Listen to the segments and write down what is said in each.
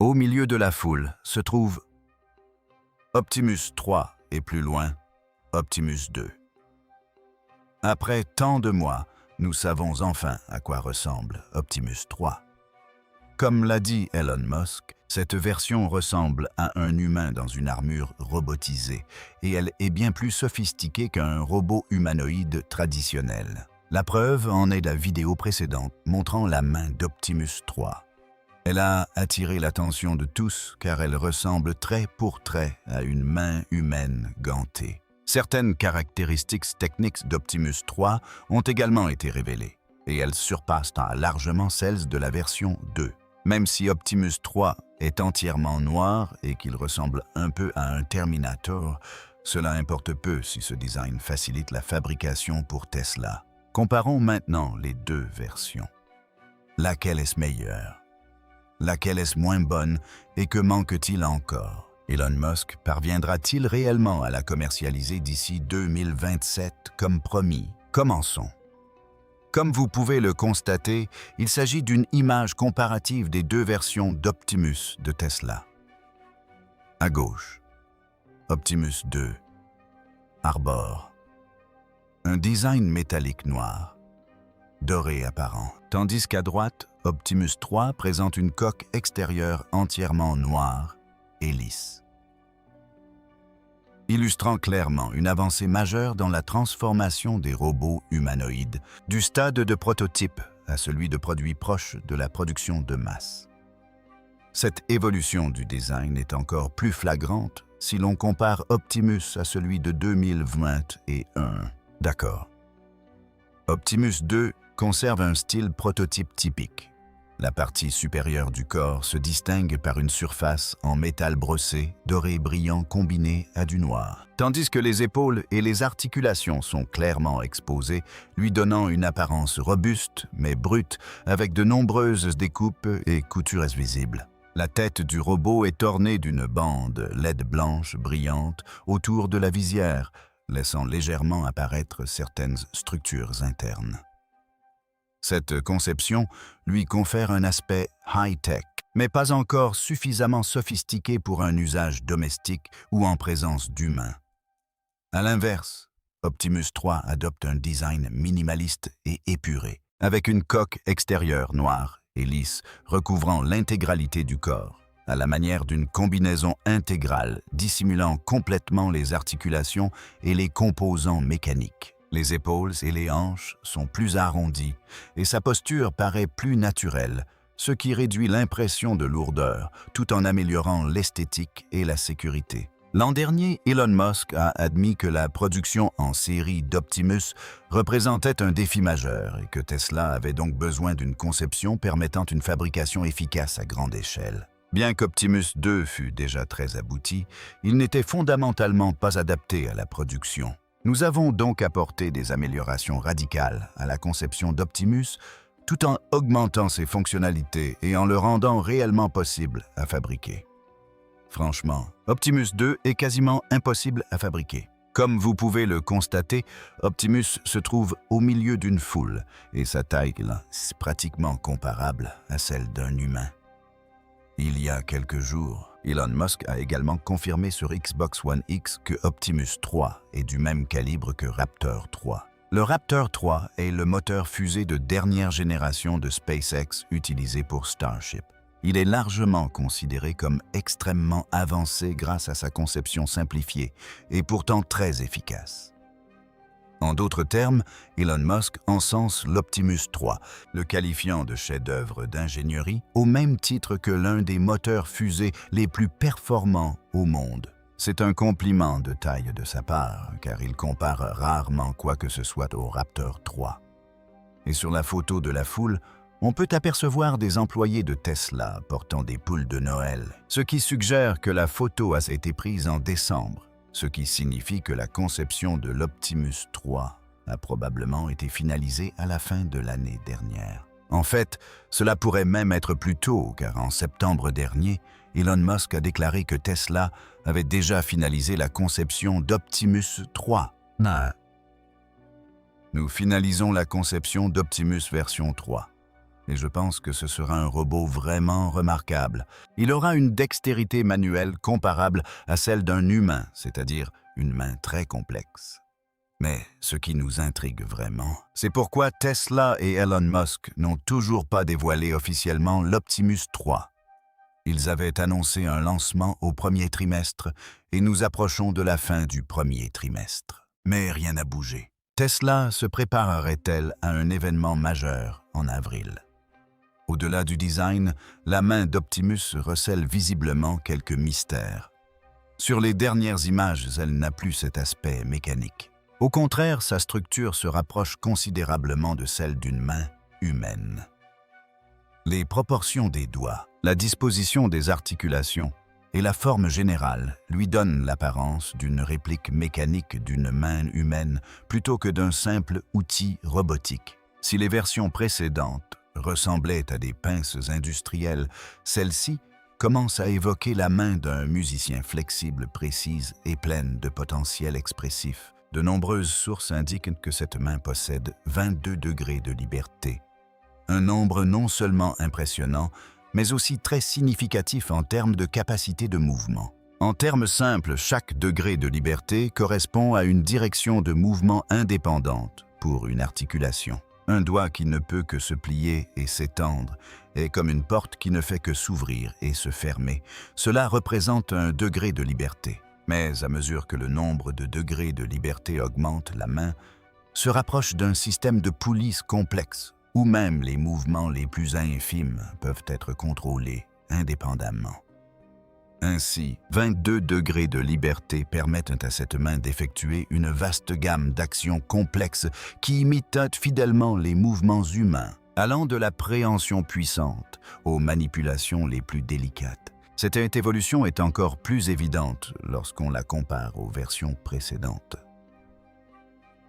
Au milieu de la foule se trouve Optimus 3 et plus loin, Optimus 2. Après tant de mois, nous savons enfin à quoi ressemble Optimus 3. Comme l'a dit Elon Musk, cette version ressemble à un humain dans une armure robotisée et elle est bien plus sophistiquée qu'un robot humanoïde traditionnel. La preuve en est la vidéo précédente montrant la main d'Optimus 3. Elle a attiré l'attention de tous car elle ressemble trait pour trait à une main humaine gantée. Certaines caractéristiques techniques d'Optimus 3 ont également été révélées et elles surpassent largement celles de la version 2. Même si Optimus 3 est entièrement noir et qu'il ressemble un peu à un Terminator, cela importe peu si ce design facilite la fabrication pour Tesla. Comparons maintenant les deux versions. Laquelle est meilleure? Laquelle est moins bonne et que manque-t-il encore? Elon Musk parviendra-t-il réellement à la commercialiser d'ici 2027 comme promis? Commençons. Comme vous pouvez le constater, il s'agit d'une image comparative des deux versions d'Optimus de Tesla. À gauche, Optimus 2 arbore un design métallique noir, doré apparent, tandis qu'à droite, Optimus 3 présente une coque extérieure entièrement noire et lisse, illustrant clairement une avancée majeure dans la transformation des robots humanoïdes, du stade de prototype à celui de produit proche de la production de masse. Cette évolution du design est encore plus flagrante si l'on compare Optimus à celui de 2021. D'accord. Optimus 2 conserve un style prototype typique. La partie supérieure du corps se distingue par une surface en métal brossé, doré brillant combiné à du noir, tandis que les épaules et les articulations sont clairement exposées, lui donnant une apparence robuste mais brute avec de nombreuses découpes et coutures visibles. La tête du robot est ornée d'une bande LED blanche brillante autour de la visière, laissant légèrement apparaître certaines structures internes. Cette conception lui confère un aspect high-tech, mais pas encore suffisamment sophistiqué pour un usage domestique ou en présence d'humains. À l'inverse, Optimus 3 adopte un design minimaliste et épuré, avec une coque extérieure noire et lisse recouvrant l'intégralité du corps, à la manière d'une combinaison intégrale dissimulant complètement les articulations et les composants mécaniques. Les épaules et les hanches sont plus arrondies et sa posture paraît plus naturelle, ce qui réduit l'impression de lourdeur tout en améliorant l'esthétique et la sécurité. L'an dernier, Elon Musk a admis que la production en série d'Optimus représentait un défi majeur et que Tesla avait donc besoin d'une conception permettant une fabrication efficace à grande échelle. Bien qu'Optimus 2 fût déjà très abouti, il n'était fondamentalement pas adapté à la production. Nous avons donc apporté des améliorations radicales à la conception d'Optimus tout en augmentant ses fonctionnalités et en le rendant réellement possible à fabriquer. Franchement, Optimus 2 est quasiment impossible à fabriquer. Comme vous pouvez le constater, Optimus se trouve au milieu d'une foule et sa taille est pratiquement comparable à celle d'un humain. Il y a quelques jours, Elon Musk a également confirmé sur Xbox One X que Optimus 3 est du même calibre que Raptor 3. Le Raptor 3 est le moteur fusée de dernière génération de SpaceX utilisé pour Starship. Il est largement considéré comme extrêmement avancé grâce à sa conception simplifiée et pourtant très efficace. En d'autres termes, Elon Musk encense l'Optimus 3, le qualifiant de chef-d'œuvre d'ingénierie, au même titre que l'un des moteurs fusées les plus performants au monde. C'est un compliment de taille de sa part, car il compare rarement quoi que ce soit au Raptor 3. Et sur la photo de la foule, on peut apercevoir des employés de Tesla portant des poules de Noël, ce qui suggère que la photo a été prise en décembre, ce qui signifie que la conception de l'Optimus 3 a probablement été finalisée à la fin de l'année dernière. En fait, cela pourrait même être plus tôt, car en septembre dernier, Elon Musk a déclaré que Tesla avait déjà finalisé la conception d'Optimus 3. Nous finalisons la conception d'Optimus version 3. et je pense que ce sera un robot vraiment remarquable. Il aura une dextérité manuelle comparable à celle d'un humain, c'est-à-dire une main très complexe. Mais ce qui nous intrigue vraiment, c'est pourquoi Tesla et Elon Musk n'ont toujours pas dévoilé officiellement l'Optimus 3. Ils avaient annoncé un lancement au premier trimestre et nous approchons de la fin du premier trimestre. Mais rien n'a bougé. Tesla se préparerait-elle à un événement majeur en avril? Au-delà du design, la main d'Optimus recèle visiblement quelques mystères. Sur les dernières images, elle n'a plus cet aspect mécanique. Au contraire, sa structure se rapproche considérablement de celle d'une main humaine. Les proportions des doigts, la disposition des articulations et la forme générale lui donnent l'apparence d'une réplique mécanique d'une main humaine plutôt que d'un simple outil robotique. Si les versions précédentes ressemblaient à des pinces industrielles, celle-ci commence à évoquer la main d'un musicien flexible, précise et pleine de potentiel expressif. De nombreuses sources indiquent que cette main possède 22 degrés de liberté. Un nombre non seulement impressionnant, mais aussi très significatif en termes de capacité de mouvement. En termes simples, chaque degré de liberté correspond à une direction de mouvement indépendante pour une articulation. Un doigt qui ne peut que se plier et s'étendre est comme une porte qui ne fait que s'ouvrir et se fermer. Cela représente un degré de liberté. Mais à mesure que le nombre de degrés de liberté augmente, la main se rapproche d'un système de poulies complexe, où même les mouvements les plus infimes peuvent être contrôlés indépendamment. Ainsi, 22 degrés de liberté permettent à cette main d'effectuer une vaste gamme d'actions complexes qui imitent fidèlement les mouvements humains, allant de la préhension puissante aux manipulations les plus délicates. Cette évolution est encore plus évidente lorsqu'on la compare aux versions précédentes.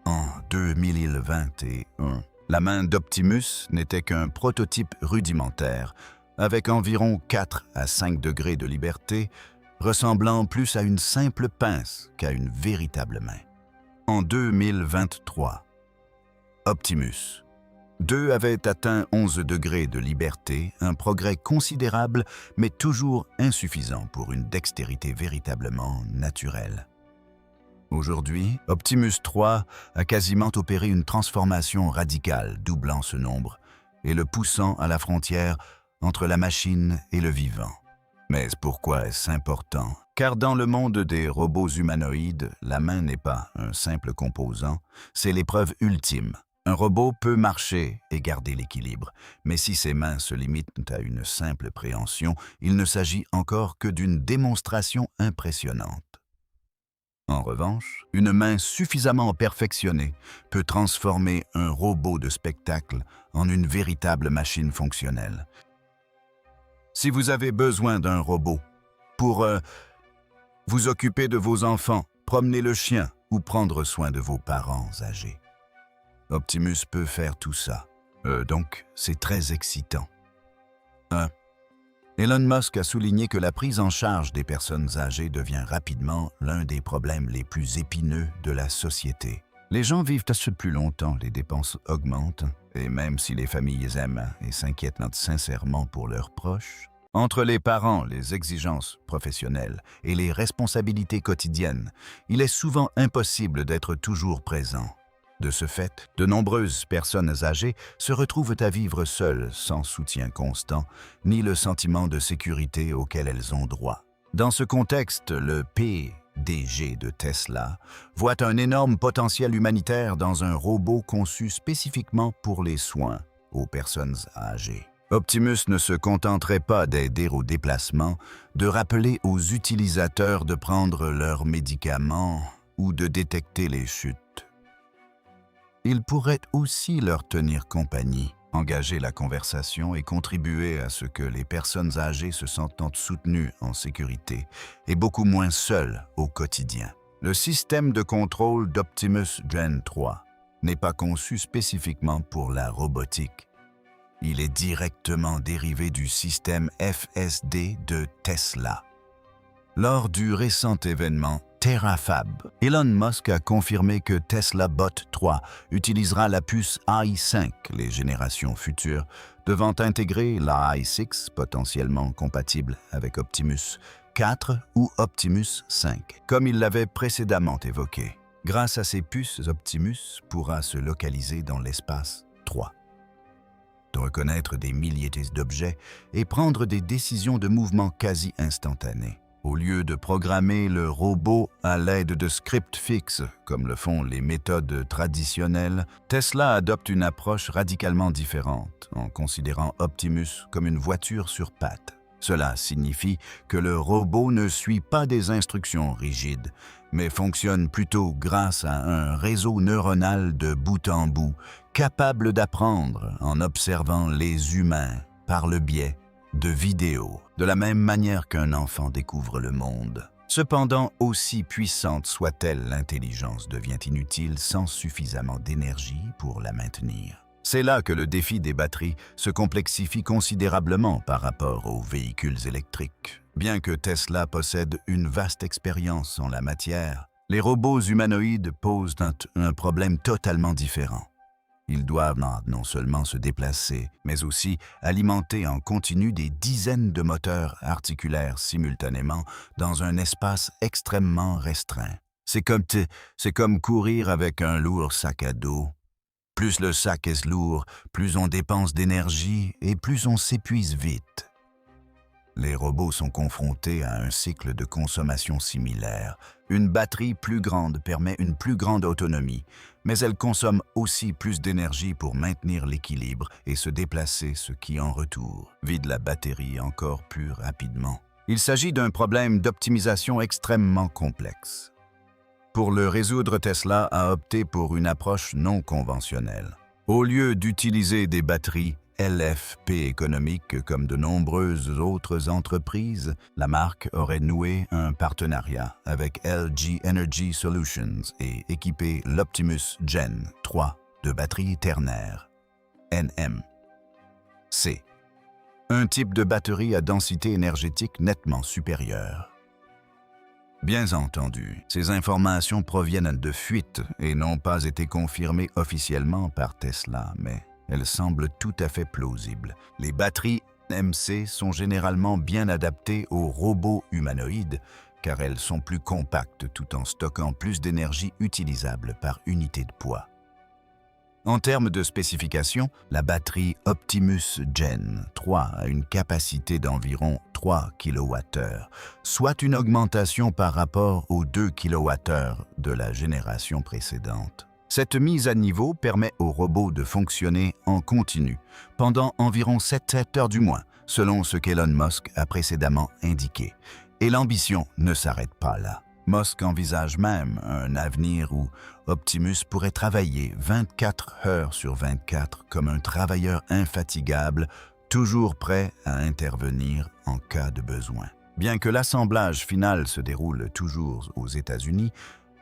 En 2021, la main d'Optimus n'était qu'un prototype rudimentaire, avec environ 4 à 5 degrés de liberté, ressemblant plus à une simple pince qu'à une véritable main. En 2023, Optimus 2 avait atteint 11 degrés de liberté, un progrès considérable mais toujours insuffisant pour une dextérité véritablement naturelle. Aujourd'hui, Optimus 3 a quasiment opéré une transformation radicale, doublant ce nombre et le poussant à la frontière entre la machine et le vivant. Mais pourquoi est-ce important? Car dans le monde des robots humanoïdes, la main n'est pas un simple composant, c'est l'épreuve ultime. Un robot peut marcher et garder l'équilibre, mais si ses mains se limitent à une simple préhension, il ne s'agit encore que d'une démonstration impressionnante. En revanche, une main suffisamment perfectionnée peut transformer un robot de spectacle en une véritable machine fonctionnelle. Si vous avez besoin d'un robot pour vous occuper de vos enfants, promener le chien ou prendre soin de vos parents âgés, Optimus peut faire tout ça. Donc, c'est très excitant. Elon Musk a souligné que la prise en charge des personnes âgées devient rapidement l'un des problèmes les plus épineux de la société. Les gens vivent plus longtemps, les dépenses augmentent, et même si les familles aiment et s'inquiètent sincèrement pour leurs proches, entre les parents, les exigences professionnelles et les responsabilités quotidiennes, il est souvent impossible d'être toujours présent. De ce fait, de nombreuses personnes âgées se retrouvent à vivre seules, sans soutien constant, ni le sentiment de sécurité auquel elles ont droit. Dans ce contexte, le PDG de Tesla voit un énorme potentiel humanitaire dans un robot conçu spécifiquement pour les soins aux personnes âgées. Optimus ne se contenterait pas d'aider au déplacement, de rappeler aux utilisateurs de prendre leurs médicaments ou de détecter les chutes. Il pourrait aussi leur tenir compagnie, engager la conversation et contribuer à ce que les personnes âgées se sentent soutenues en sécurité et beaucoup moins seules au quotidien. Le système de contrôle d'Optimus Gen 3 n'est pas conçu spécifiquement pour la robotique. Il est directement dérivé du système FSD de Tesla. Lors du récent événement Terafab. Elon Musk a confirmé que Tesla Bot 3 utilisera la puce AI5 les générations futures, devant intégrer la AI6 potentiellement compatible avec Optimus 4 ou Optimus 5, comme il l'avait précédemment évoqué. Grâce à ces puces, Optimus pourra se localiser dans l'espace 3, de reconnaître des milliers d'objets et prendre des décisions de mouvement quasi instantanées. Au lieu de programmer le robot à l'aide de scripts fixes, comme le font les méthodes traditionnelles, Tesla adopte une approche radicalement différente, en considérant Optimus comme une voiture sur pattes. Cela signifie que le robot ne suit pas des instructions rigides, mais fonctionne plutôt grâce à un réseau neuronal de bout en bout, capable d'apprendre en observant les humains par le biais de vidéos, de la même manière qu'un enfant découvre le monde. Cependant, aussi puissante soit-elle, l'intelligence devient inutile sans suffisamment d'énergie pour la maintenir. C'est là que le défi des batteries se complexifie considérablement par rapport aux véhicules électriques. Bien que Tesla possède une vaste expérience en la matière, les robots humanoïdes posent un problème totalement différent. Ils doivent non seulement se déplacer, mais aussi alimenter en continu des dizaines de moteurs articulaires simultanément dans un espace extrêmement restreint. C'est comme courir avec un lourd sac à dos. Plus le sac est lourd, plus on dépense d'énergie et plus on s'épuise vite. Les robots sont confrontés à un cycle de consommation similaire. Une batterie plus grande permet une plus grande autonomie, mais elle consomme aussi plus d'énergie pour maintenir l'équilibre et se déplacer, ce qui, en retour, vide la batterie encore plus rapidement. Il s'agit d'un problème d'optimisation extrêmement complexe. Pour le résoudre, Tesla a opté pour une approche non conventionnelle. Au lieu d'utiliser des batteries LFP économiques comme de nombreuses autres entreprises, la marque aurait noué un partenariat avec LG Energy Solutions et équipé l'Optimus Gen 3 de batteries ternaires, NMC, un type de batterie à densité énergétique nettement supérieure. Bien entendu, ces informations proviennent de fuites et n'ont pas été confirmées officiellement par Tesla, mais elles semblent tout à fait plausibles. Les batteries NMC sont généralement bien adaptées aux robots humanoïdes, car elles sont plus compactes tout en stockant plus d'énergie utilisable par unité de poids. En termes de spécifications, la batterie Optimus Gen 3 a une capacité d'environ 3 kWh, soit une augmentation par rapport aux 2 kWh de la génération précédente. Cette mise à niveau permet au robot de fonctionner en continu pendant environ 7 heures du moins, selon ce qu'Elon Musk a précédemment indiqué. Et l'ambition ne s'arrête pas là. Musk envisage même un avenir où Optimus pourrait travailler 24 heures sur 24 comme un travailleur infatigable, toujours prêt à intervenir en cas de besoin. Bien que l'assemblage final se déroule toujours aux États-Unis,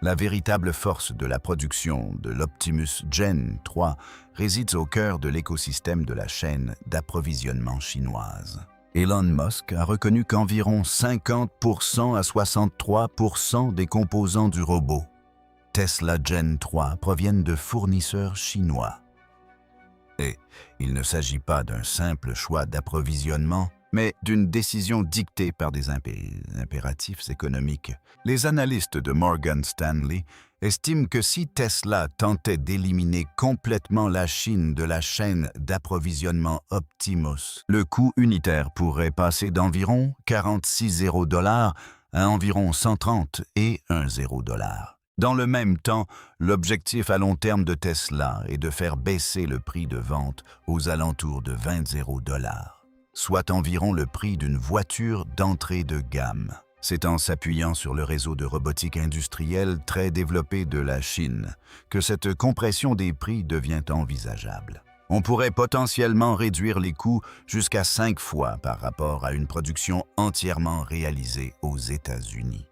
la véritable force de la production de l'Optimus Gen 3 réside au cœur de l'écosystème de la chaîne d'approvisionnement chinoise. Elon Musk a reconnu qu'environ 50% à 63% des composants du robot Tesla Gen 3 proviennent de fournisseurs chinois. Et il ne s'agit pas d'un simple choix d'approvisionnement, mais d'une décision dictée par des impératifs économiques. Les analystes de Morgan Stanley estiment que si Tesla tentait d'éliminer complètement la Chine de la chaîne d'approvisionnement Optimus, le coût unitaire pourrait passer d'environ 46 $, à environ 130 et 1 $. Dans le même temps, l'objectif à long terme de Tesla est de faire baisser le prix de vente aux alentours de 20 $, soit environ le prix d'une voiture d'entrée de gamme. C'est en s'appuyant sur le réseau de robotique industrielle très développé de la Chine que cette compression des prix devient envisageable. On pourrait potentiellement réduire les coûts jusqu'à 5 fois par rapport à une production entièrement réalisée aux États-Unis.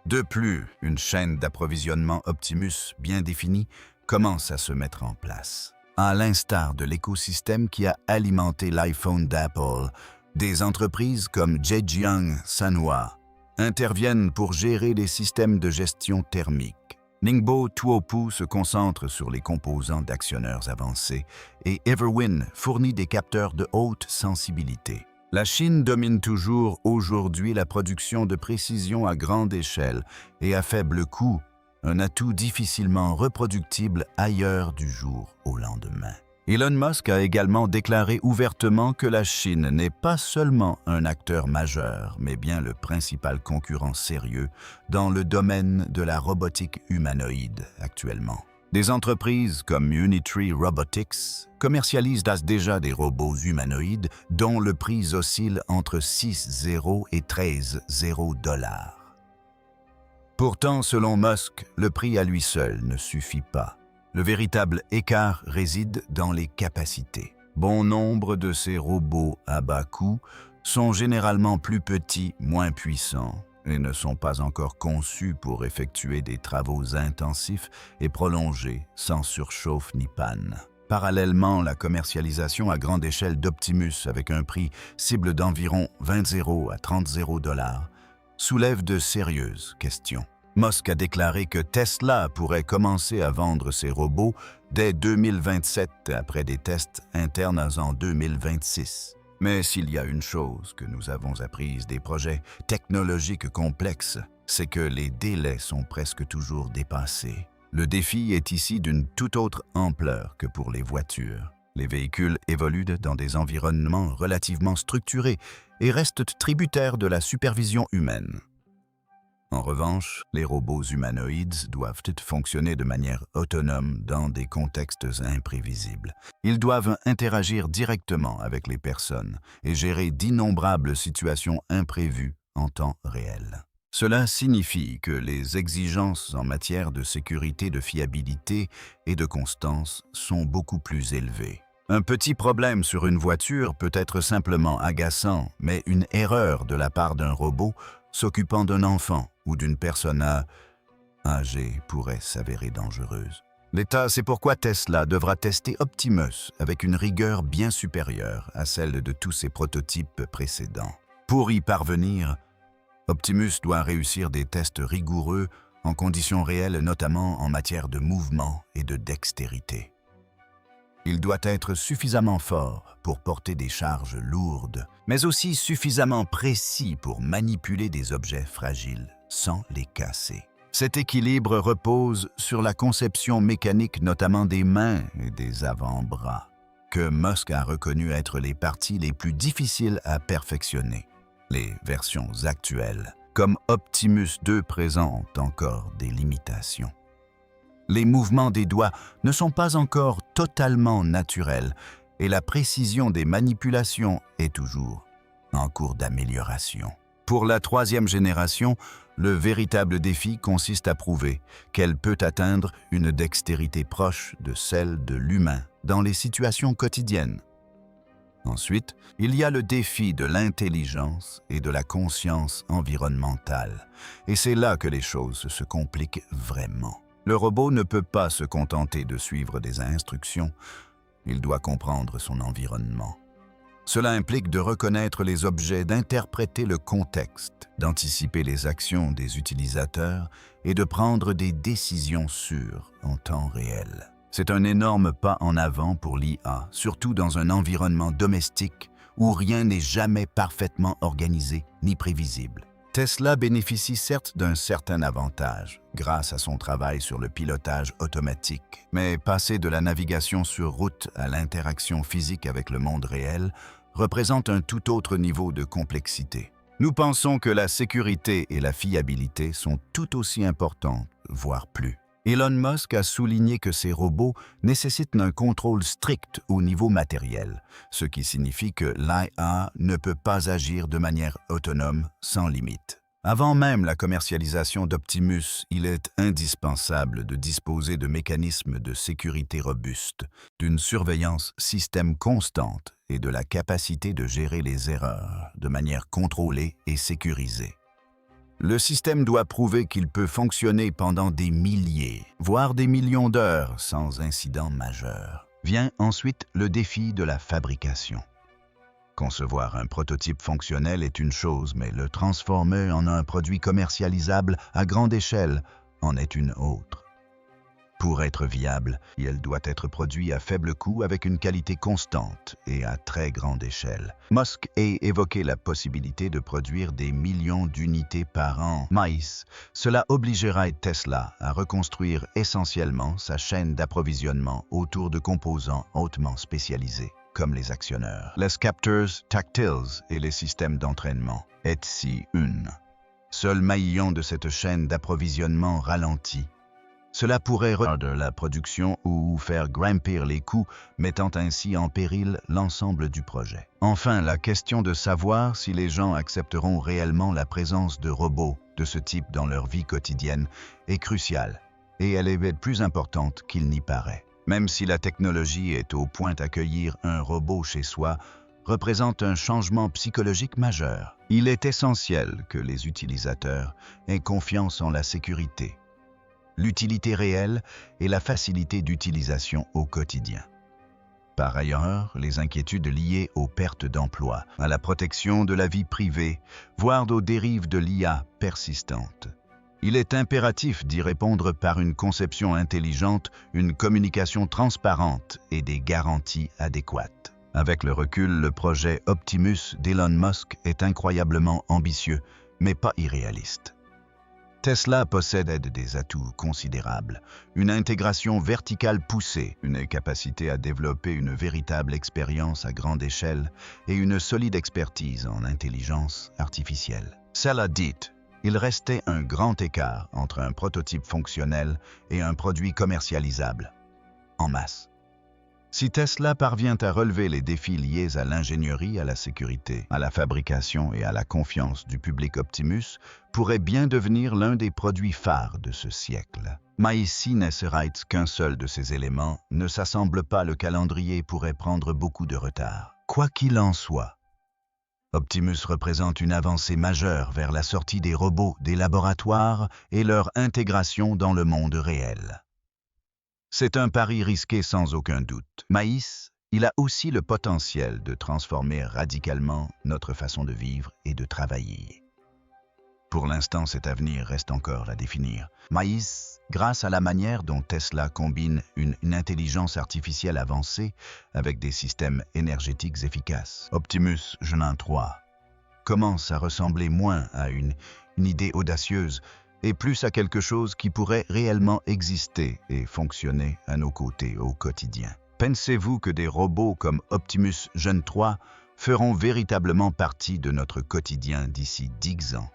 De plus, une chaîne d'approvisionnement Optimus bien définie commence à se mettre en place. À l'instar de l'écosystème qui a alimenté l'iPhone d'Apple, des entreprises comme Zhejiang Sanhua interviennent pour gérer les systèmes de gestion thermique. Ningbo Tuopu se concentre sur les composants d'actionneurs avancés et Everwin fournit des capteurs de haute sensibilité. La Chine domine toujours aujourd'hui la production de précision à grande échelle et à faible coût, un atout difficilement reproductible ailleurs du jour au lendemain. Elon Musk a également déclaré ouvertement que la Chine n'est pas seulement un acteur majeur, mais bien le principal concurrent sérieux dans le domaine de la robotique humanoïde actuellement. Des entreprises comme Unitree Robotics commercialisent déjà des robots humanoïdes dont le prix oscille entre 6,0 et 13,0 $. Pourtant, selon Musk, le prix à lui seul ne suffit pas. Le véritable écart réside dans les capacités. Bon nombre de ces robots à bas coût sont généralement plus petits, moins puissants, et ne sont pas encore conçus pour effectuer des travaux intensifs et prolongés, sans surchauffe ni panne. Parallèlement, la commercialisation à grande échelle d'Optimus avec un prix cible d'environ 20 à 30 $ soulève de sérieuses questions. Musk a déclaré que Tesla pourrait commencer à vendre ses robots dès 2027 après des tests internes en 2026. Mais s'il y a une chose que nous avons apprise des projets technologiques complexes, c'est que les délais sont presque toujours dépassés. Le défi est ici d'une toute autre ampleur que pour les voitures. Les véhicules évoluent dans des environnements relativement structurés et restent tributaires de la supervision humaine. En revanche, les robots humanoïdes doivent fonctionner de manière autonome dans des contextes imprévisibles. Ils doivent interagir directement avec les personnes et gérer d'innombrables situations imprévues en temps réel. Cela signifie que les exigences en matière de sécurité, de fiabilité et de constance sont beaucoup plus élevées. Un petit problème sur une voiture peut être simplement agaçant, mais une erreur de la part d'un robot s'occupant d'un enfant ou d'une personne âgée pourrait s'avérer dangereuse. C'est pourquoi Tesla devra tester Optimus avec une rigueur bien supérieure à celle de tous ses prototypes précédents. Pour y parvenir, Optimus doit réussir des tests rigoureux en conditions réelles, notamment en matière de mouvement et de dextérité. Il doit être suffisamment fort pour porter des charges lourdes, mais aussi suffisamment précis pour manipuler des objets fragiles sans les casser. Cet équilibre repose sur la conception mécanique notamment des mains et des avant-bras, que Musk a reconnu être les parties les plus difficiles à perfectionner. Les versions actuelles, comme Optimus 2, présentent encore des limitations. Les mouvements des doigts ne sont pas encore totalement naturels et la précision des manipulations est toujours en cours d'amélioration. Pour la 3e génération, le véritable défi consiste à prouver qu'elle peut atteindre une dextérité proche de celle de l'humain dans les situations quotidiennes. Ensuite, il y a le défi de l'intelligence et de la conscience environnementale, et c'est là que les choses se compliquent vraiment. Le robot ne peut pas se contenter de suivre des instructions, il doit comprendre son environnement. Cela implique de reconnaître les objets, d'interpréter le contexte, d'anticiper les actions des utilisateurs et de prendre des décisions sûres en temps réel. C'est un énorme pas en avant pour l'IA, surtout dans un environnement domestique où rien n'est jamais parfaitement organisé ni prévisible. Tesla bénéficie certes d'un certain avantage grâce à son travail sur le pilotage automatique, mais passer de la navigation sur route à l'interaction physique avec le monde réel représente un tout autre niveau de complexité. Nous pensons que la sécurité et la fiabilité sont tout aussi importantes, voire plus. Elon Musk a souligné que ces robots nécessitent un contrôle strict au niveau matériel, ce qui signifie que l'IA ne peut pas agir de manière autonome sans limite. Avant même la commercialisation d'Optimus, il est indispensable de disposer de mécanismes de sécurité robustes, d'une surveillance système constante et de la capacité de gérer les erreurs de manière contrôlée et sécurisée. Le système doit prouver qu'il peut fonctionner pendant des milliers, voire des millions d'heures sans incident majeur. Vient ensuite le défi de la fabrication. Concevoir un prototype fonctionnel est une chose, mais le transformer en un produit commercialisable à grande échelle en est une autre. Pour être viable, il doit être produit à faible coût avec une qualité constante et à très grande échelle. Musk a évoqué la possibilité de produire des millions d'unités par an. Maïs, cela obligerait Tesla à reconstruire essentiellement sa chaîne d'approvisionnement autour de composants hautement spécialisés, comme les actionneurs, les capteurs tactiles et les systèmes d'entraînement. Et une. Seul maillon de cette chaîne d'approvisionnement ralentit. Cela pourrait retarder la production ou faire grimper les coûts, mettant ainsi en péril l'ensemble du projet. Enfin, la question de savoir si les gens accepteront réellement la présence de robots de ce type dans leur vie quotidienne est cruciale, et elle est plus importante qu'il n'y paraît. Même si la technologie est au point d'accueillir un robot chez soi, représente un changement psychologique majeur. Il est essentiel que les utilisateurs aient confiance en la sécurité, l'utilité réelle et la facilité d'utilisation au quotidien. Par ailleurs, les inquiétudes liées aux pertes d'emploi, à la protection de la vie privée, voire aux dérives de l'IA persistantes. Il est impératif d'y répondre par une conception intelligente, une communication transparente et des garanties adéquates. Avec le recul, le projet Optimus d'Elon Musk est incroyablement ambitieux, mais pas irréaliste. Tesla possède des atouts considérables, une intégration verticale poussée, une capacité à développer une véritable expérience à grande échelle et une solide expertise en intelligence artificielle. Cela dit, il restait un grand écart entre un prototype fonctionnel et un produit commercialisable, en masse. Si Tesla parvient à relever les défis liés à l'ingénierie, à la sécurité, à la fabrication et à la confiance du public, Optimus pourrait bien devenir l'un des produits phares de ce siècle. Mais si ne serait qu'un seul de ces éléments ne s'assemble pas, le calendrier pourrait prendre beaucoup de retard. Quoi qu'il en soit, Optimus représente une avancée majeure vers la sortie des robots des laboratoires et leur intégration dans le monde réel. C'est un pari risqué sans aucun doute. Maïs, il a aussi le potentiel de transformer radicalement notre façon de vivre et de travailler. Pour l'instant, cet avenir reste encore à définir. Maïs, grâce à la manière dont Tesla combine une intelligence artificielle avancée avec des systèmes énergétiques efficaces. Optimus Gen 3 commence à ressembler moins à une idée audacieuse et plus à quelque chose qui pourrait réellement exister et fonctionner à nos côtés au quotidien. Pensez-vous que des robots comme Optimus Gen 3 feront véritablement partie de notre quotidien d'ici 10 ans?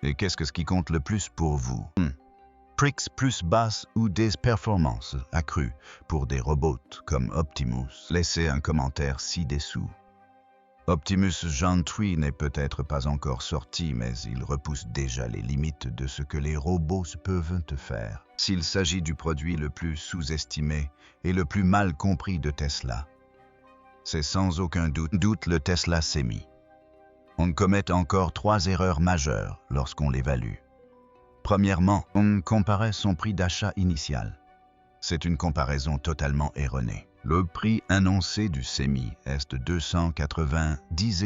Et qu'est-ce qui compte le plus pour vous? Prix plus basse ou des performances accrues pour des robots comme Optimus? Laissez un commentaire ci-dessous. Optimus Gen 3 n'est peut-être pas encore sorti, mais il repousse déjà les limites de ce que les robots peuvent faire. S'il s'agit du produit le plus sous-estimé et le plus mal compris de Tesla, c'est sans aucun doute le Tesla Semi. On commet encore 3 erreurs majeures lorsqu'on l'évalue. Premièrement, on comparait son prix d'achat initial. C'est une comparaison totalement erronée. Le prix annoncé du Semi est de 290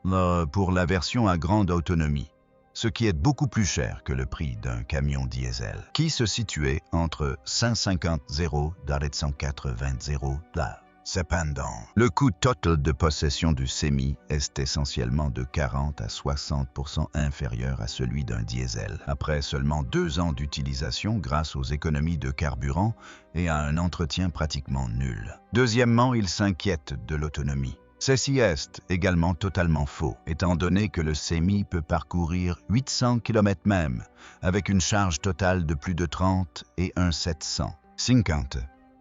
€ pour la version à grande autonomie, ce qui est beaucoup plus cher que le prix d'un camion diesel, qui se situait entre 150 € et 180 € là. Cependant, le coût total de possession du Semi est essentiellement de 40 à 60% inférieur à celui d'un diesel, après seulement 2 ans d'utilisation grâce aux économies de carburant et à un entretien pratiquement nul. Deuxièmement, il s'inquiète de l'autonomie. Ceci est également totalement faux, étant donné que le Semi peut parcourir 800 km même, avec une charge totale de plus de 30 et un 750.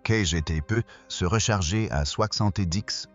KGT peut se recharger à 70%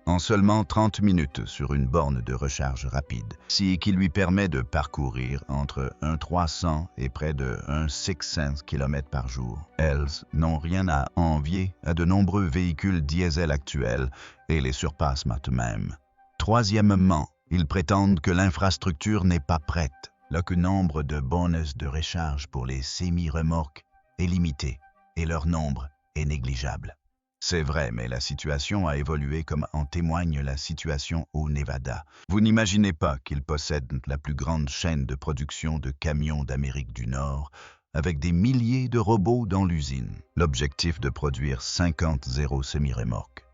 en seulement 30 minutes sur une borne de recharge rapide, ce qui lui permet de parcourir entre 300 et près de 600 km par jour. Elles n'ont rien à envier à de nombreux véhicules diesel actuels et les surpassent même. Troisièmement, ils prétendent que l'infrastructure n'est pas prête, là que le nombre de bornes de recharge pour les semi-remorques est limité et leur nombre est négligeable. C'est vrai, mais la situation a évolué comme en témoigne la situation au Nevada. Vous n'imaginez pas qu'ils possèdent la plus grande chaîne de production de camions d'Amérique du Nord, avec des milliers de robots dans l'usine. L'objectif de produire 50 zéro semi-remorques.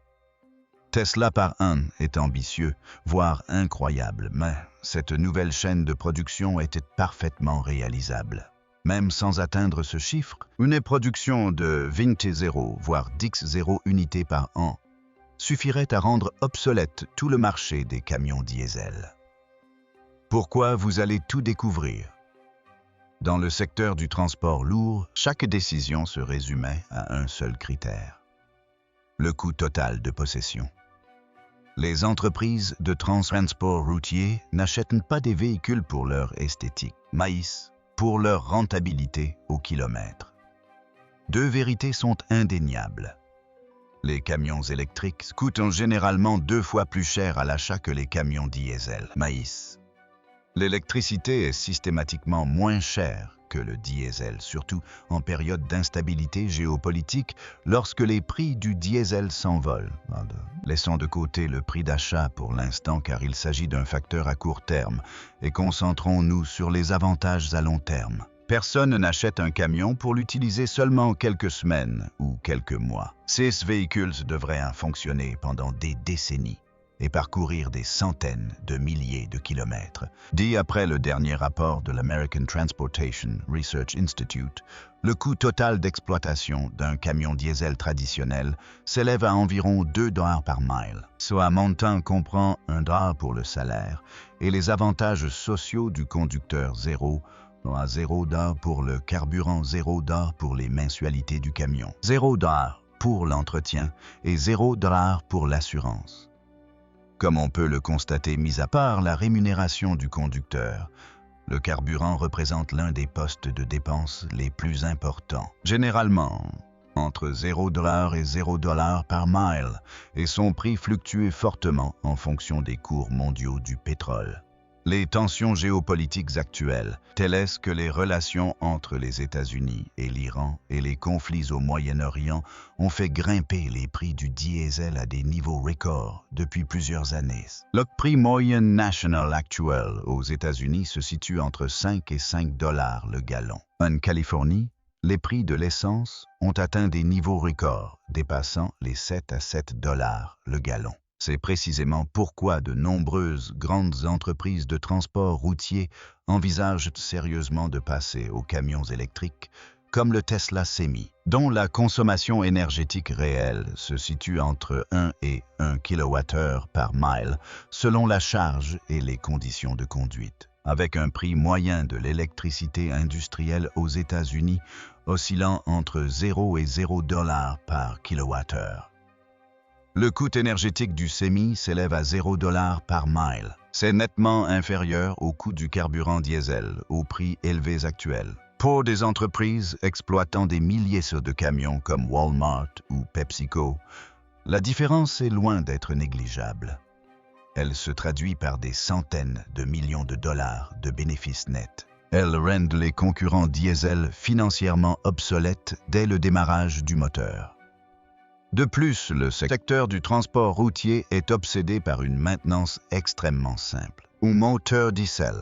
Tesla par un est ambitieux, voire incroyable, mais cette nouvelle chaîne de production était parfaitement réalisable. Même sans atteindre ce chiffre, une production de 20 zéro, voire 10 zéro unités par an, suffirait à rendre obsolète tout le marché des camions diesel. Pourquoi vous allez tout découvrir? Dans le secteur du transport lourd, chaque décision se résumait à un seul critère: le coût total de possession. Les entreprises de transport routier n'achètent pas des véhicules pour leur esthétique, mais pour leur rentabilité au kilomètre. Deux vérités sont indéniables. Les camions électriques coûtent généralement 2 fois plus cher à l'achat que les camions diesel. L'électricité est systématiquement moins chère que le diesel, surtout en période d'instabilité géopolitique, lorsque les prix du diesel s'envolent. Laissons de côté le prix d'achat pour l'instant car il s'agit d'un facteur à court terme et concentrons-nous sur les avantages à long terme. Personne n'achète un camion pour l'utiliser seulement quelques semaines ou quelques mois. Ces véhicules devraient fonctionner pendant des décennies et parcourir des centaines de milliers de kilomètres. Dit après le dernier rapport de l'American Transportation Research Institute, le coût total d'exploitation d'un camion diesel traditionnel s'élève à environ $2 par mile. Ce montant comprend $1 pour le salaire et les avantages sociaux du conducteur zéro, à $0 pour le carburant, $0 pour les mensualités du camion, $0 pour l'entretien et $0 pour l'assurance. Comme on peut le constater, mis à part la rémunération du conducteur, le carburant représente l'un des postes de dépenses les plus importants. Généralement, entre $0 et $0 par mile, et son prix fluctue fortement en fonction des cours mondiaux du pétrole. Les tensions géopolitiques actuelles, telles que les relations entre les États-Unis et l'Iran et les conflits au Moyen-Orient, ont fait grimper les prix du diesel à des niveaux records depuis plusieurs années. Le prix moyen national actuel aux États-Unis se situe entre 5 et $5 le gallon. En Californie, les prix de l'essence ont atteint des niveaux records, dépassant les 7 à $7 le gallon. C'est précisément pourquoi de nombreuses grandes entreprises de transport routier envisagent sérieusement de passer aux camions électriques, comme le Tesla Semi, dont la consommation énergétique réelle se situe entre 1 et 1 kWh par mile, selon la charge et les conditions de conduite, avec un prix moyen de l'électricité industrielle aux États-Unis oscillant entre 0 et $0 par kWh. Le coût énergétique du Semi s'élève à $0 par mile. C'est nettement inférieur au coût du carburant diesel, aux prix élevés actuels. Pour des entreprises exploitant des milliers de camions comme Walmart ou PepsiCo, la différence est loin d'être négligeable. Elle se traduit par des centaines de millions de dollars de bénéfices nets. Elles rendent les concurrents diesel financièrement obsolètes dès le démarrage du moteur. De plus, le secteur du transport routier est obsédé par une maintenance extrêmement simple. Un moteur diesel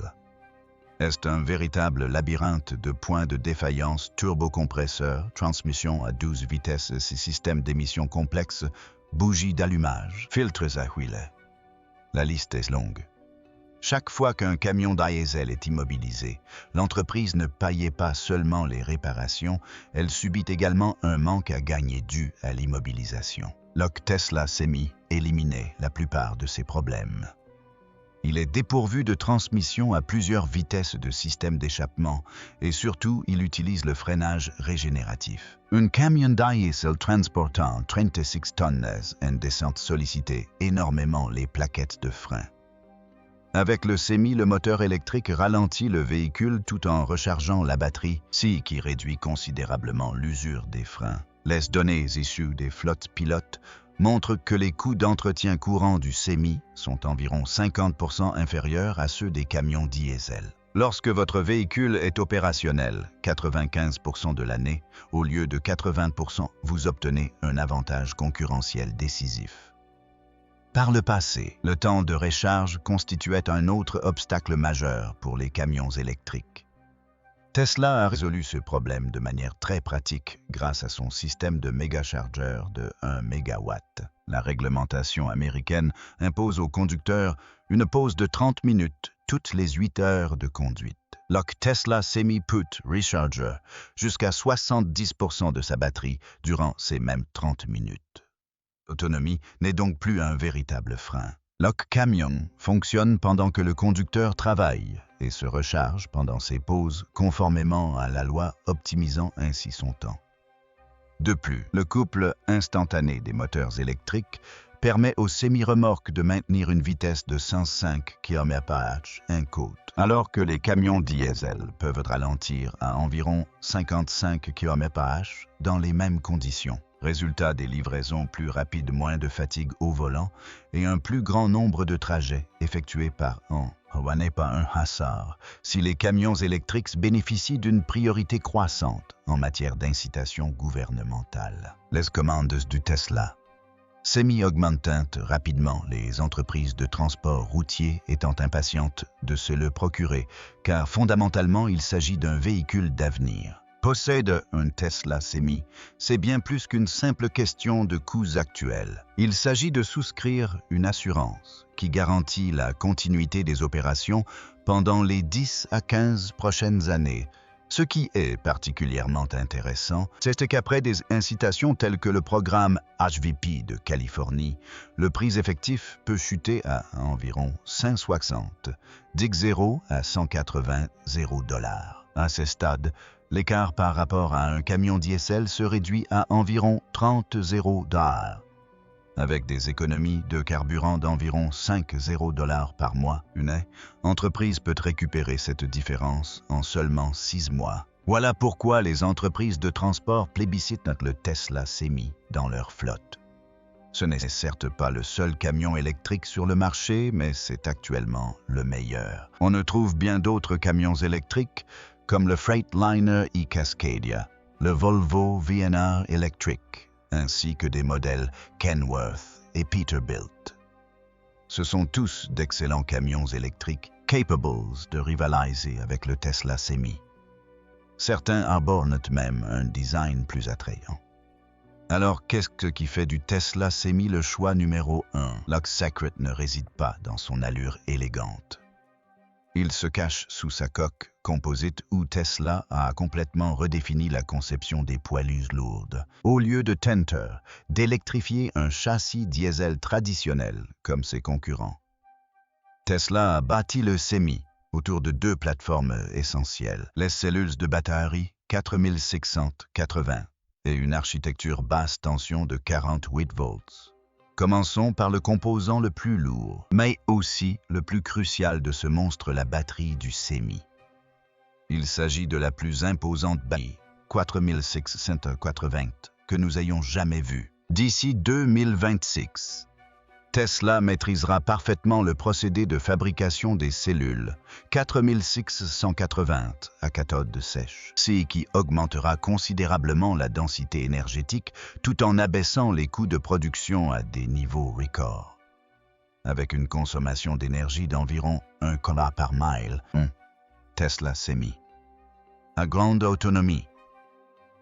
est un véritable labyrinthe de points de défaillance, turbocompresseurs, transmission à 12 vitesses, systèmes d'émission complexes, bougies d'allumage, filtres à huile. La liste est longue. Chaque fois qu'un camion diesel est immobilisé, l'entreprise ne payait pas seulement les réparations, elle subit également un manque à gagner dû à l'immobilisation. Le Tesla Semi éliminait la plupart de ces problèmes. Il est dépourvu de transmission à plusieurs vitesses de système d'échappement et surtout, il utilise le freinage régénératif. Un camion diesel transportant 36 tonnes en descente sollicitait énormément les plaquettes de frein. Avec le Semi, le moteur électrique ralentit le véhicule tout en rechargeant la batterie, ce qui réduit considérablement l'usure des freins. Les données issues des flottes pilotes montrent que les coûts d'entretien courant du Semi sont environ 50% inférieurs à ceux des camions diesel. Lorsque votre véhicule est opérationnel 95% de l'année, au lieu de 80%, vous obtenez un avantage concurrentiel décisif. Par le passé, le temps de recharge constituait un autre obstacle majeur pour les camions électriques. Tesla a résolu ce problème de manière très pratique grâce à son système de méga-chargeur de 1 MW. La réglementation américaine impose aux conducteurs une pause de 30 minutes toutes les 8 heures de conduite. Le Tesla Semi-Put Recharger jusqu'à 70% de sa batterie durant ces mêmes 30 minutes. L'autonomie n'est donc plus un véritable frein. Le camion fonctionne pendant que le conducteur travaille et se recharge pendant ses pauses conformément à la loi, optimisant ainsi son temps. De plus, le couple instantané des moteurs électriques permet aux semi-remorques de maintenir une vitesse de 105 km/h en côte, alors que les camions diesel peuvent ralentir à environ 55 km/h dans les mêmes conditions. Résultat des livraisons plus rapides, moins de fatigue au volant et un plus grand nombre de trajets effectués par an. Ce n'est pas un hasard si les camions électriques bénéficient d'une priorité croissante en matière d'incitation gouvernementale. Les commandes du Tesla semi-augmentent rapidement, les entreprises de transport routier étant impatientes de se le procurer, car fondamentalement il s'agit d'un véhicule d'avenir. Possède un Tesla Semi, c'est bien plus qu'une simple question de coûts actuels. Il s'agit de souscrire une assurance qui garantit la continuité des opérations pendant les 10 à 15 prochaines années. Ce qui est particulièrement intéressant, c'est qu'après des incitations telles que le programme HVP de Californie, le prix effectif peut chuter à environ 560, $0 à 180 $. À ce stade, l'écart par rapport à un camion diesel se réduit à environ 30 $. Avec des économies de carburant d'environ 5 $, par mois, une entreprise peut récupérer cette différence en seulement 6 mois. Voilà pourquoi les entreprises de transport plébiscitent le Tesla Semi dans leur flotte. Ce n'est certes pas le seul camion électrique sur le marché, mais c'est actuellement le meilleur. On ne trouve bien d'autres camions électriques comme le Freightliner e-Cascadia, le Volvo VNR Electric, ainsi que des modèles Kenworth et Peterbilt. Ce sont tous d'excellents camions électriques capables de rivaliser avec le Tesla Semi. Certains arborent même un design plus attrayant. Alors, qu'est-ce qui fait du Tesla Semi le choix numéro 1? Le secret ne réside pas dans son allure élégante. Il se cache sous sa coque composite où Tesla a complètement redéfini la conception des poilus lourdes. Au lieu de tenter d'électrifier un châssis diesel traditionnel comme ses concurrents, Tesla a bâti le Semi autour de 2 plateformes essentielles, les cellules de batterie 4680 et une architecture basse tension de 48 volts. Commençons par le composant le plus lourd, mais aussi le plus crucial de ce monstre, la batterie du Semi. Il s'agit de la plus imposante batterie, 4680, que nous ayons jamais vue. D'ici 2026, Tesla maîtrisera parfaitement le procédé de fabrication des cellules 4680 à cathode sèche, ce qui augmentera considérablement la densité énergétique tout en abaissant les coûts de production à des niveaux records. Avec une consommation d'énergie d'environ 1 kWh par mile, Tesla Semi à grande autonomie,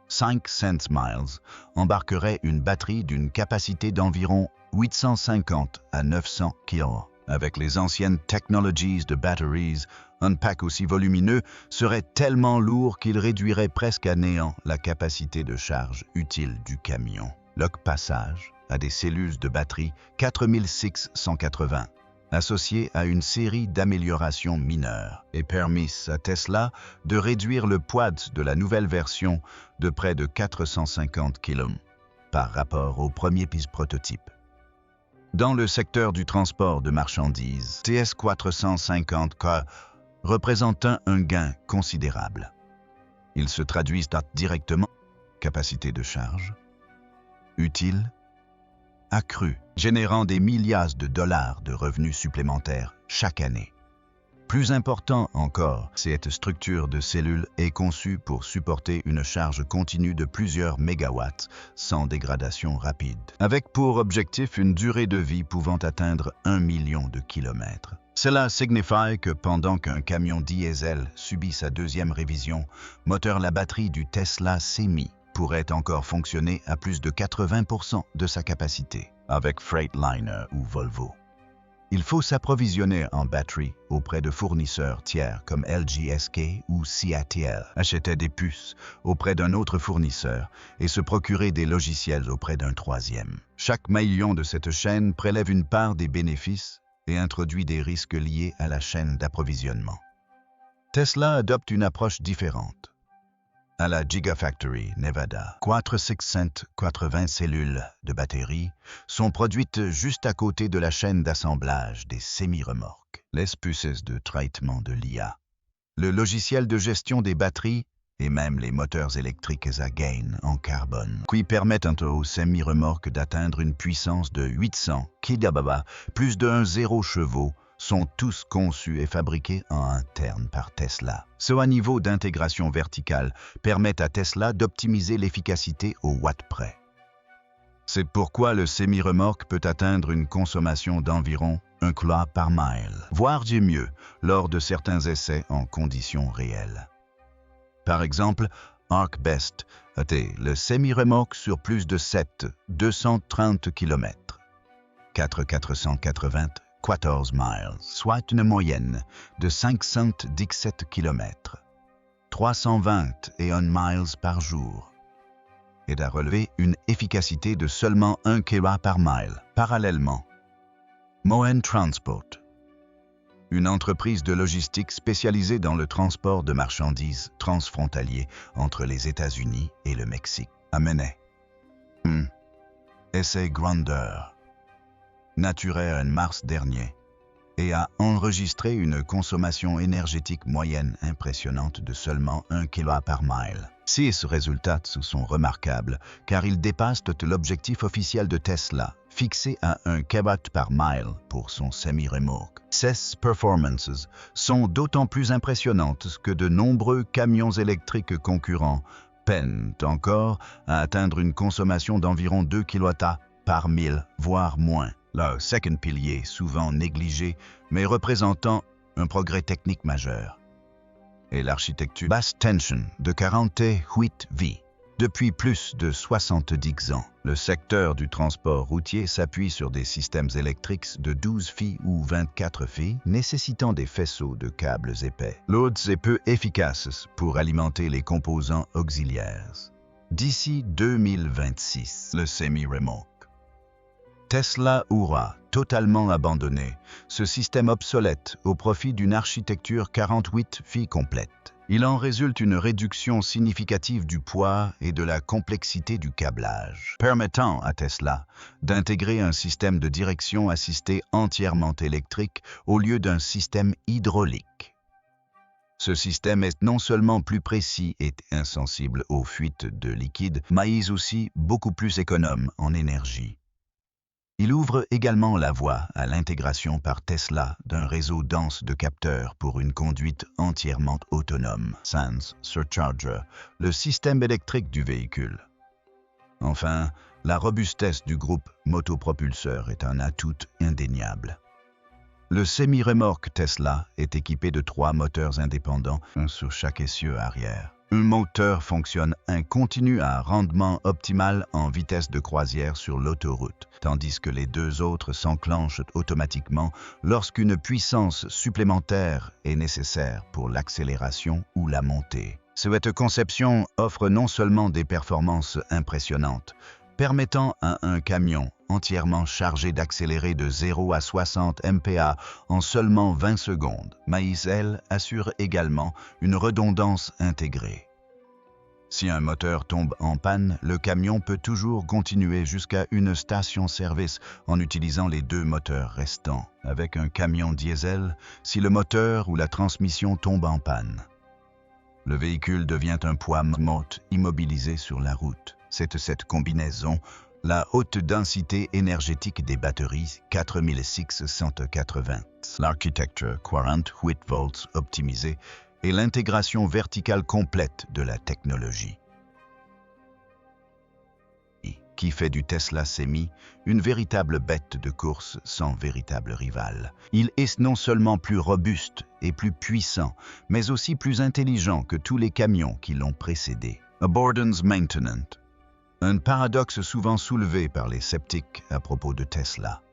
500 miles, embarquerait une batterie d'une capacité d'environ 850 à 900 kg. Avec les anciennes technologies de batteries, un pack aussi volumineux serait tellement lourd qu'il réduirait presque à néant la capacité de charge utile du camion. Le passage à des cellules de batterie 4680, associées à une série d'améliorations mineures, et permis à Tesla de réduire le poids de la nouvelle version de près de 450 kg par rapport au premier prototype. Dans le secteur du transport de marchandises, TS450K représente un gain considérable. Il se traduit directement en capacité de charge, utile, accrue, générant des milliards de dollars de revenus supplémentaires chaque année. Plus important encore, cette structure de cellules est conçue pour supporter une charge continue de plusieurs mégawatts sans dégradation rapide, avec pour objectif une durée de vie pouvant atteindre 1 million de kilomètres. Cela signifie que pendant qu'un camion diesel subit sa deuxième révision, la batterie du Tesla Semi pourrait encore fonctionner à plus de 80% de sa capacité, avec Freightliner ou Volvo. Il faut s'approvisionner en batterie auprès de fournisseurs tiers comme LG SK ou CATL, acheter des puces auprès d'un autre fournisseur et se procurer des logiciels auprès d'un troisième. Chaque maillon de cette chaîne prélève une part des bénéfices et introduit des risques liés à la chaîne d'approvisionnement. Tesla adopte une approche différente. À la Gigafactory, Nevada, 480 cellules de batterie sont produites juste à côté de la chaîne d'assemblage des semi-remorques, les puces de traitement de l'IA, le logiciel de gestion des batteries et même les moteurs électriques à gain en carbone, qui permettent aux semi-remorques d'atteindre une puissance de 800 kW, plus de 1,0 chevaux, sont tous conçus et fabriqués en interne par Tesla. Ce haut niveau d'intégration verticale permet à Tesla d'optimiser l'efficacité au watt près. C'est pourquoi le semi-remorque peut atteindre une consommation d'environ 1 kW par mile, voire mieux, lors de certains essais en conditions réelles. Par exemple, ArcBest a été le semi-remorque sur plus de 230 km, 494 miles, soit une moyenne de 517 km, 321 miles par jour, et a relevé une efficacité de seulement 1 kW par mile. Parallèlement, Moen Transport, une entreprise de logistique spécialisée dans le transport de marchandises transfrontalier entre les États-Unis et le Mexique, a mené un essai grandeur naturel en mars dernier et a enregistré une consommation énergétique moyenne impressionnante de seulement 1 kW par mile. Ces résultats sont remarquables car ils dépassent l'objectif officiel de Tesla, fixé à 1 kW par mile pour son semi-remorque. Ces performances sont d'autant plus impressionnantes que de nombreux camions électriques concurrents peinent encore à atteindre une consommation d'environ 2 kW par mille, voire moins. Le second pilier, souvent négligé, mais représentant un progrès technique majeur, est l'architecture basse tension de 48 V. Depuis plus de 70 ans, le secteur du transport routier s'appuie sur des systèmes électriques de 12 filles ou 24 filles, nécessitant des faisceaux de câbles épais, lourds et peu efficaces pour alimenter les composants auxiliaires. D'ici 2026, le semi-remorque Tesla aura totalement abandonné ce système obsolète au profit d'une architecture 48 filles complète. Il en résulte une réduction significative du poids et de la complexité du câblage, permettant à Tesla d'intégrer un système de direction assistée entièrement électrique au lieu d'un système hydraulique. Ce système est non seulement plus précis et insensible aux fuites de liquide, mais aussi beaucoup plus économe en énergie. Il ouvre également la voie à l'intégration par Tesla d'un réseau dense de capteurs pour une conduite entièrement autonome, sans surcharger, le système électrique du véhicule. Enfin, la robustesse du groupe motopropulseur est un atout indéniable. Le semi-remorque Tesla est équipé de 3 moteurs indépendants, un sur chaque essieu arrière. Un moteur fonctionne en continu à rendement optimal en vitesse de croisière sur l'autoroute, tandis que les 2 autres s'enclenchent automatiquement lorsqu'une puissance supplémentaire est nécessaire pour l'accélération ou la montée. Cette conception offre non seulement des performances impressionnantes, permettant à un camion entièrement chargé d'accélérer de 0 à 60 mph en seulement 20 secondes, mais elle assure également une redondance intégrée. Si un moteur tombe en panne, le camion peut toujours continuer jusqu'à une station-service en utilisant les 2 moteurs restants. Avec un camion diesel, si le moteur ou la transmission tombe en panne, le véhicule devient un poids mort immobilisé sur la route. C'est cette combinaison La haute densité énergétique des batteries 4680, l'architecture 48 volts optimisée et l'intégration verticale complète de la technologie, qui fait du Tesla Semi une véritable bête de course sans véritable rival. Il est non seulement plus robuste et plus puissant, mais aussi plus intelligent que tous les camions qui l'ont précédé. Abundance Maintenance, un paradoxe souvent soulevé par les sceptiques à propos de Tesla.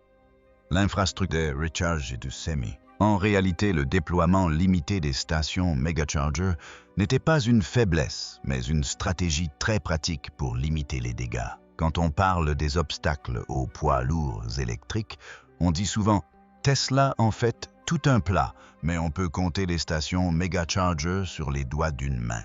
L'infrastructure de recharge du Semi. En réalité, le déploiement limité des stations Megacharger n'était pas une faiblesse, mais une stratégie très pratique pour limiter les dégâts. Quand on parle des obstacles aux poids lourds électriques, on dit souvent « Tesla en fait tout un plat, mais on peut compter les stations Megacharger sur les doigts d'une main ».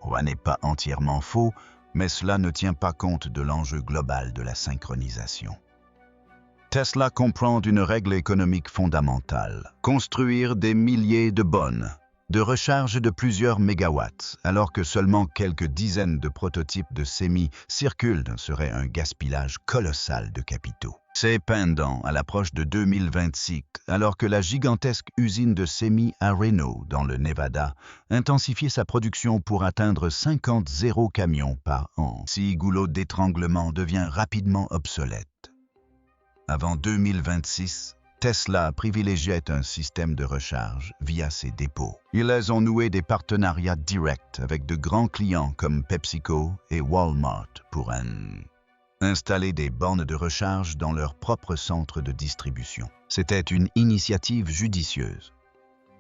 Ce n'est pas entièrement faux, mais cela ne tient pas compte de l'enjeu global de la synchronisation. Tesla comprend une règle économique fondamentale: construire des milliers de bornes de recharge de plusieurs mégawatts, alors que seulement quelques dizaines de prototypes de Semi circulent, serait un gaspillage colossal de capitaux. Cependant, à l'approche de 2026, alors que la gigantesque usine de Semi à Reno, dans le Nevada, intensifie sa production pour atteindre 50 zéro camions par an, ce goulot d'étranglement devient rapidement obsolète. Avant 2026, Tesla privilégiait un système de recharge via ses dépôts. Ils ont noué des partenariats directs avec de grands clients comme PepsiCo et Walmart pour installer des bornes de recharge dans leur propre centre de distribution. C'était une initiative judicieuse.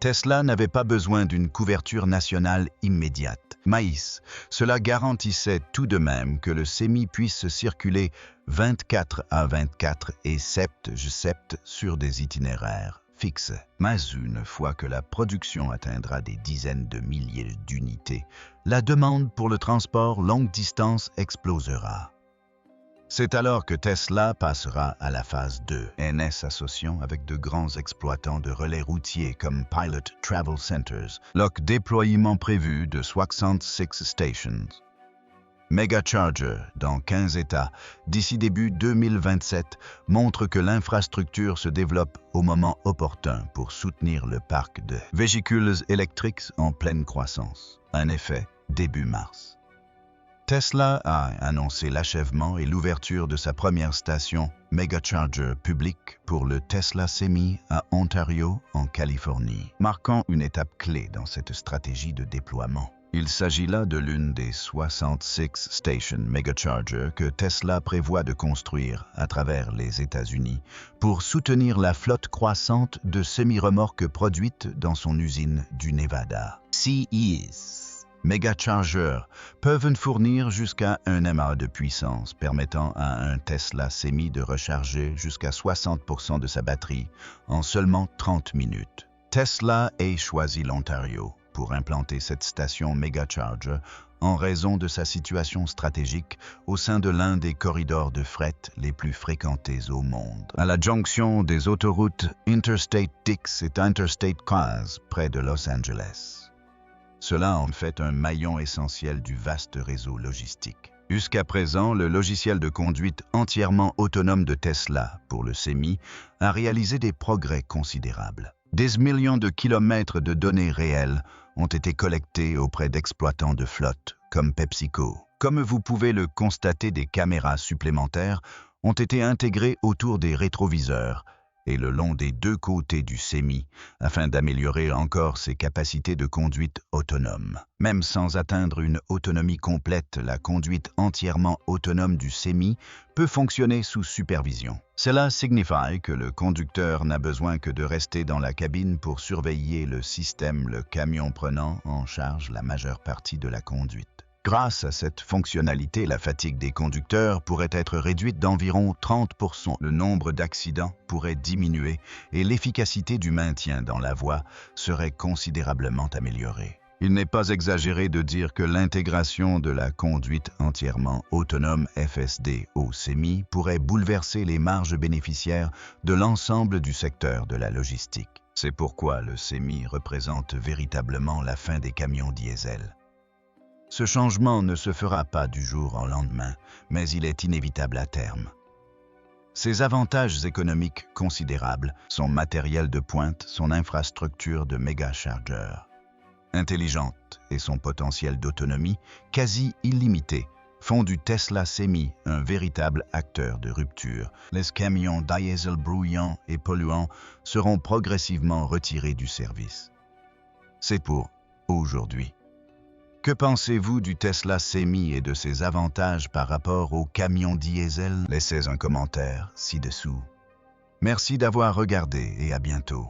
Tesla n'avait pas besoin d'une couverture nationale immédiate. Maïs, cela garantissait tout de même que le Semi puisse circuler 24 à 24 et 7 sur des itinéraires fixes. Mais une fois que la production atteindra des dizaines de milliers d'unités, la demande pour le transport longue distance explosera. C'est alors que Tesla passera à la phase 2, NS associant avec de grands exploitants de relais routiers comme Pilot Travel Centers, leur déploiement prévu de 66 stations. Megacharger, dans 15 États, d'ici début 2027, montre que l'infrastructure se développe au moment opportun pour soutenir le parc de véhicules électriques en pleine croissance. En effet, début mars, Tesla a annoncé l'achèvement et l'ouverture de sa première station Megacharger publique pour le Tesla Semi à Ontario, en Californie, marquant une étape clé dans cette stratégie de déploiement. Il s'agit là de l'une des 66 stations Megacharger que Tesla prévoit de construire à travers les États-Unis pour soutenir la flotte croissante de semi-remorques produites dans son usine du Nevada. Megacharger peuvent fournir jusqu'à 1 mAh de puissance, permettant à un Tesla Semi de recharger jusqu'à 60% de sa batterie en seulement 30 minutes. Tesla a choisi l'Ontario pour implanter cette station Megacharger en raison de sa situation stratégique au sein de l'un des corridors de fret les plus fréquentés au monde, à la jonction des autoroutes Interstate 10 et Interstate 15 près de Los Angeles. Cela en fait un maillon essentiel du vaste réseau logistique. Jusqu'à présent, le logiciel de conduite entièrement autonome de Tesla pour le Semi a réalisé des progrès considérables. Des millions de kilomètres de données réelles ont été collectés auprès d'exploitants de flotte comme PepsiCo. Comme vous pouvez le constater, des caméras supplémentaires ont été intégrées autour des rétroviseurs et le long des deux côtés du Semi, afin d'améliorer encore ses capacités de conduite autonome. Même sans atteindre une autonomie complète, la conduite entièrement autonome du Semi peut fonctionner sous supervision. Cela signifie que le conducteur n'a besoin que de rester dans la cabine pour surveiller le système, le camion prenant en charge la majeure partie de la conduite. Grâce à cette fonctionnalité, la fatigue des conducteurs pourrait être réduite d'environ 30%. Le nombre d'accidents pourrait diminuer et l'efficacité du maintien dans la voie serait considérablement améliorée. Il n'est pas exagéré de dire que l'intégration de la conduite entièrement autonome FSD au Semi pourrait bouleverser les marges bénéficiaires de l'ensemble du secteur de la logistique. C'est pourquoi le Semi représente véritablement la fin des camions diesel. Ce changement ne se fera pas du jour au lendemain, mais il est inévitable à terme. Ses avantages économiques considérables, son matériel de pointe, son infrastructure de méga-chargeurs intelligente et son potentiel d'autonomie quasi illimité font du Tesla Semi un véritable acteur de rupture. Les camions diesel bruyants et polluants seront progressivement retirés du service. C'est pour aujourd'hui. Que pensez-vous du Tesla Semi et de ses avantages par rapport aux camions diesel? Laissez un commentaire ci-dessous. Merci d'avoir regardé et à bientôt.